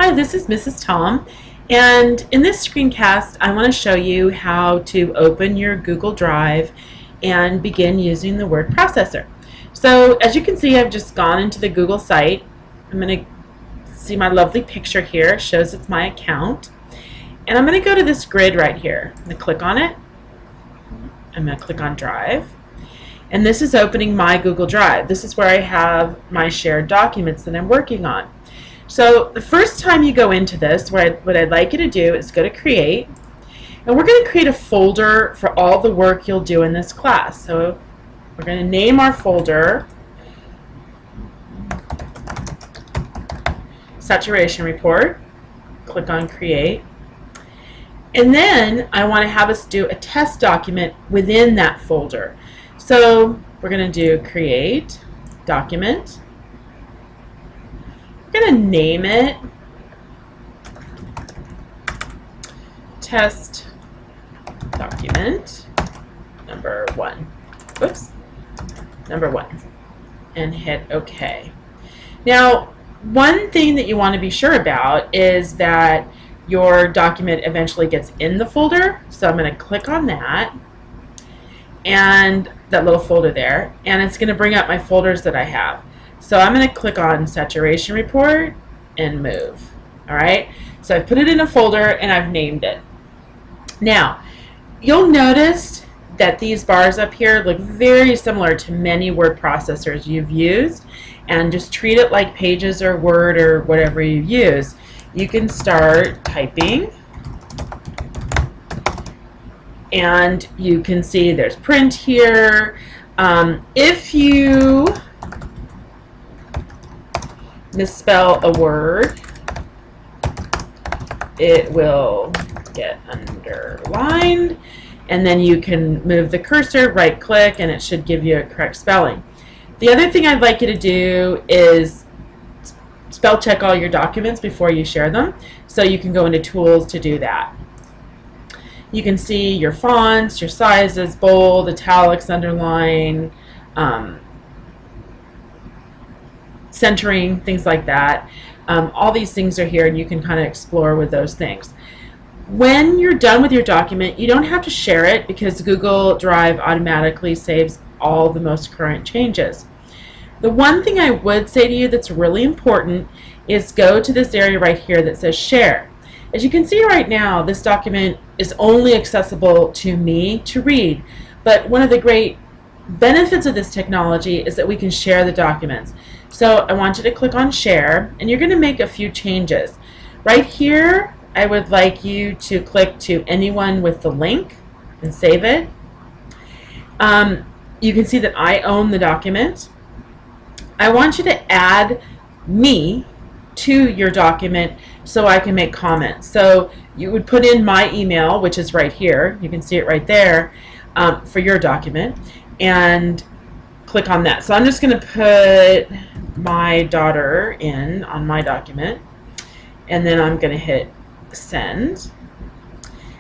Hi, this is Mrs. Tom, and in this screencast I want to show you how to open your Google Drive and begin using the word processor. So as you can see, I've just gone into the Google site. I'm going to see my lovely picture here. It shows it's my account. And I'm going to go to this grid right here. I'm going to click on it. I'm going to click on Drive. And this is opening my Google Drive. This is where I have my shared documents that I'm working on. So the first time you go into this, what I'd like you to do is go to Create, and we're going to create a folder for all the work you'll do in this class. So we're going to name our folder Saturation Report. Click on Create. And then I want to have us do a test document within that folder. So we're going to do Create Document. I'm going to name it Test Document number 1. Oops, number 1, and hit OK. Now, one thing that you want to be sure about is that your document eventually gets in the folder. So I'm going to click on that, and that little folder there, and it's going to bring up my folders that I have. So I'm going to click on Saturation Report and move. Alright, so I've put it in a folder and I've named it. Now, you'll notice that these bars up here look very similar to many word processors you've used, and just treat it like Pages or Word or whatever you use. You can start typing, and you can see there's print here. If you misspell a word, it will get underlined, and then you can move the cursor, right click, and it should give you a correct spelling. The other thing I'd like you to do is spell check all your documents before you share them, so you can go into Tools to do that. You can see your fonts, your sizes, bold, italics, underline, centering, things like that. All these things are here, and you can kind of explore with those things. When you're done with your document, you don't have to share it because Google Drive automatically saves all the most current changes. The one thing I would say to you that's really important is go to this area right here that says Share. As you can see right now, this document is only accessible to me to read, but one of the great benefits of this technology is that we can share the documents. So I want you to click on Share, and you're going to make a few changes. Right here, I would like you to click to anyone with the link and save it. You can see that I own the document. I want you to add me to your document so I can make comments. So you would put in my email, which is right here. You can see it right there for your document, and click on that. So I'm just going to put my daughter in on my document, and then I'm going to hit send,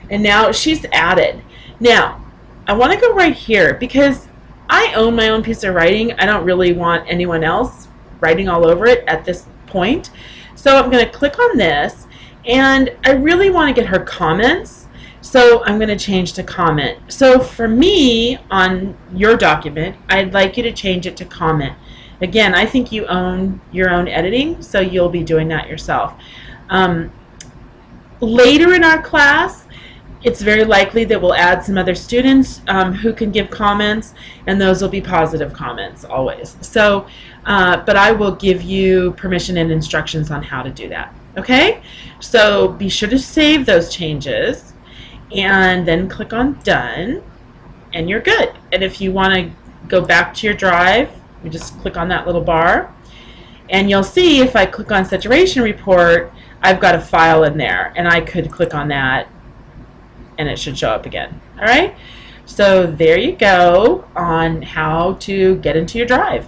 and now she's added. Now I want to go right here because I own my own piece of writing. I don't really want anyone else writing all over it at this point. So I'm going to click on this, and I really want to get her comments, so I'm going to change to comment. So for me, on your document, I'd like you to change it to comment. Again, I think you own your own editing, so you'll be doing that yourself. Later in our class, it's very likely that we'll add some other students who can give comments, and those will be positive comments always. So, but I will give you permission and instructions on how to do that. Okay? So be sure to save those changes, and then click on Done, and you're good. And if you want to go back to your drive, you just click on that little bar, and you'll see if I click on Saturation Report, I've got a file in there, and I could click on that and it should show up again. Alright, so there you go on how to get into your drive.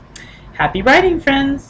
Happy writing, friends!